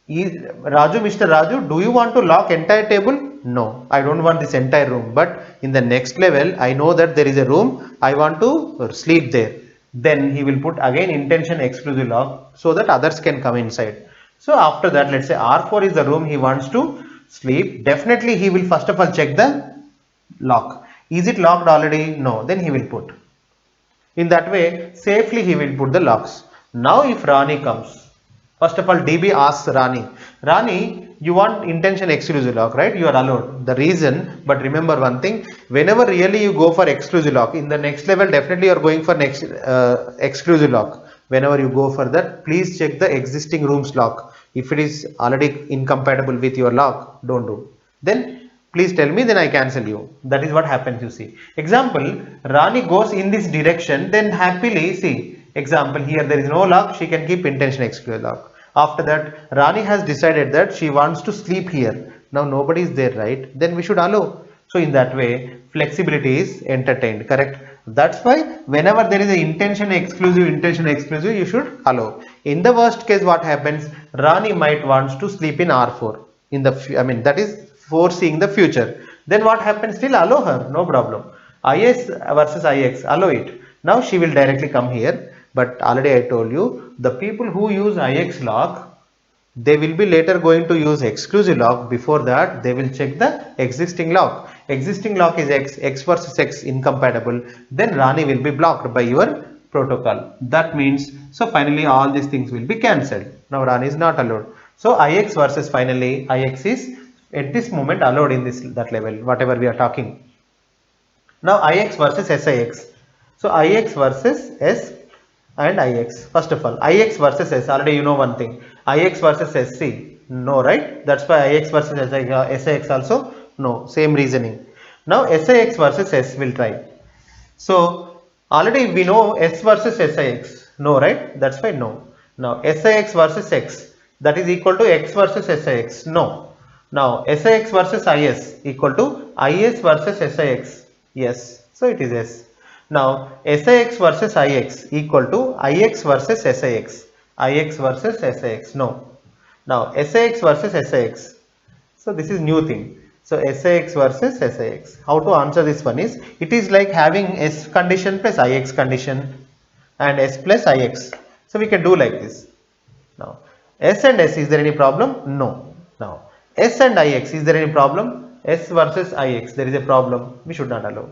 Mr. Raju, do you want to lock entire table? No, I don't want this entire room. But in the next level, I know that there is a room. I want to sleep there. Then he will put again intention exclusive lock so that others can come inside. So after that, let's say R4 is the room he wants to sleep. Definitely he will first of all check the lock. Is it locked already? No. Then he will put. In that way, safely he will put the locks. Now if Rani comes, first of all, DB asks Rani, Rani, you want intention exclusive lock, right? You are allowed. The reason, but remember one thing, whenever really you go for exclusive lock, in the next level, definitely you are going for next exclusive lock. Whenever you go for that, please check the existing room's lock. If it is already incompatible with your lock, don't do. Then please tell me, then I cancel you. That is what happens, you see. Example, Rani goes in this direction, then happily, see, example, here there is no lock, she can keep intention exclusive lock. After that, Rani has decided that she wants to sleep here. Now nobody is there, right? Then we should allow. So in that way, flexibility is entertained, correct? That's why whenever there is an intention exclusive, you should allow. In the worst case, what happens? Rani might wants to sleep in R4. In the, I mean, that is foreseeing the future. Then what happens? Still allow her, no problem. IS versus IX, allow it. Now she will directly come here. But already I told you, the people who use IX lock, they will be later going to use exclusive lock. Before that, they will check the existing lock. Existing lock is X versus X incompatible. Then Rani will be blocked by your protocol. That means, so finally all these things will be cancelled. Now Rani is not allowed. So IX versus finally IX is at this moment allowed in that level, whatever we are talking. Now IX versus SIX. So IX versus S and IX. First of all, IX versus S, already you know one thing. IX versus SC. No, right? That's why IX versus SIX also no. Same reasoning. Now SIX versus S will try. So already we know S versus SIX. No, right? That's why no. Now SIX versus X, that is equal to X versus SIX. No. Now SIX versus IS equal to IS versus SIX. Yes. So it is S. Now SIX versus IX equal to IX versus SIX. IX versus SIX. No. Now SIX versus SIX. So this is new thing. So SIX versus SIX. How to answer this one is, it is like having S condition plus IX condition and S plus IX. So we can do like this. Now S and S, is there any problem? No. Now S and IX, is there any problem? S versus IX, there is a problem. We should not allow.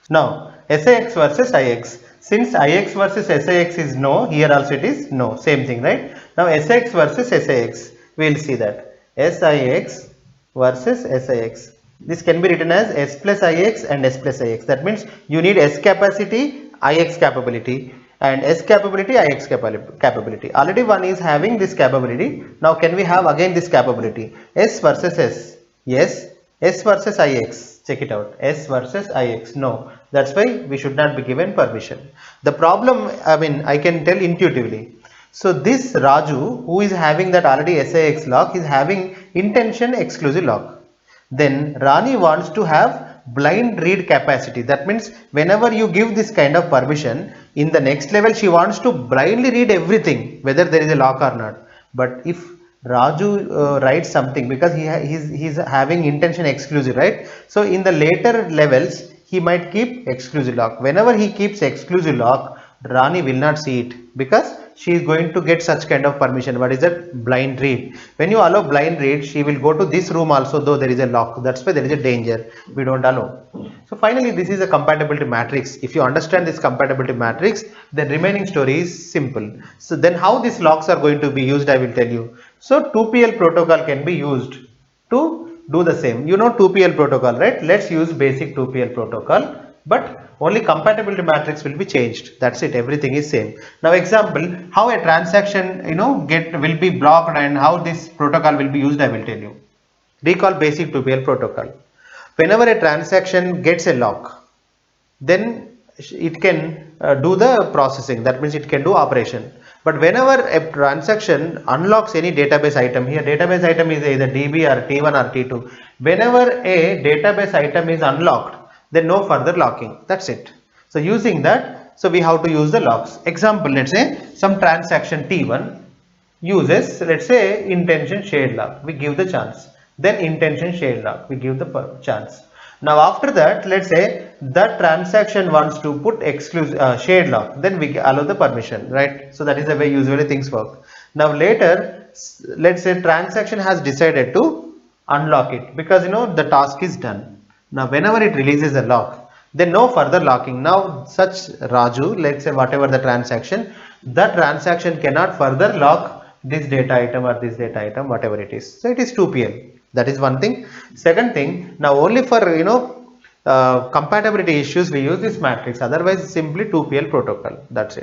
Now SIX versus IX. Since IX versus SIX is no, here also it is no. Same thing, right? Now SIX versus SIX. We will see that SIX versus SIX. This can be written as S plus IX and S plus IX. That means you need S capacity, IX capability, and S capability, IX capability. Already one is having this capability. Now can we have again this capability? S versus S. Yes. S versus IX. Check it out. S versus IX. No. That's why we should not be given permission. The problem, I can tell intuitively. So this Raju, who is having that already SIX lock, is having intention exclusive lock. Then Rani wants to have blind read capacity. That means whenever you give this kind of permission, in the next level she wants to blindly read everything, whether there is a lock or not. But if Raju writes something, because he's having intention exclusive, right? So in the later levels he might keep exclusive lock. Whenever he keeps exclusive lock, Rani will not see it, because she is going to get such kind of permission. What is that? Blind read. When you allow blind read, she will go to this room also, though there is a lock. That's why there is a danger. We don't allow. So finally, this is a compatibility matrix. If you understand this compatibility matrix, the remaining story is simple. So then how these locks are going to be used, I will tell you. So 2PL protocol can be used to do the same. You know 2PL protocol, right? Let's use basic 2PL protocol, but only compatibility matrix will be changed. That's it. Everything is same. Now example, how a transaction will be blocked and how this protocol will be used, I will tell you. Recall basic 2PL protocol. Whenever a transaction gets a lock, then it can do the processing. That means it can do operation. But whenever a transaction unlocks any database item, here database item is either DB or T1 or T2. Whenever a database item is unlocked, then no further locking. That's it. So using that, so we have to use the locks. Example, let's say some transaction T1 uses, let's say, intention shared lock. We give the chance. Then intention shared lock. We give the chance. Now after that, let's say that transaction wants to put exclusive shared lock. Then we allow the permission, right? So that is the way usually things work. Now later, let's say transaction has decided to unlock it, because the task is done. Now whenever it releases a lock, then no further locking. Now such Raju, let's say whatever the transaction, that transaction cannot further lock this data item or this data item, whatever it is. So it is 2PL. That is one thing. Second thing, now only for compatibility issues we use this matrix. Otherwise simply 2PL protocol. That's it.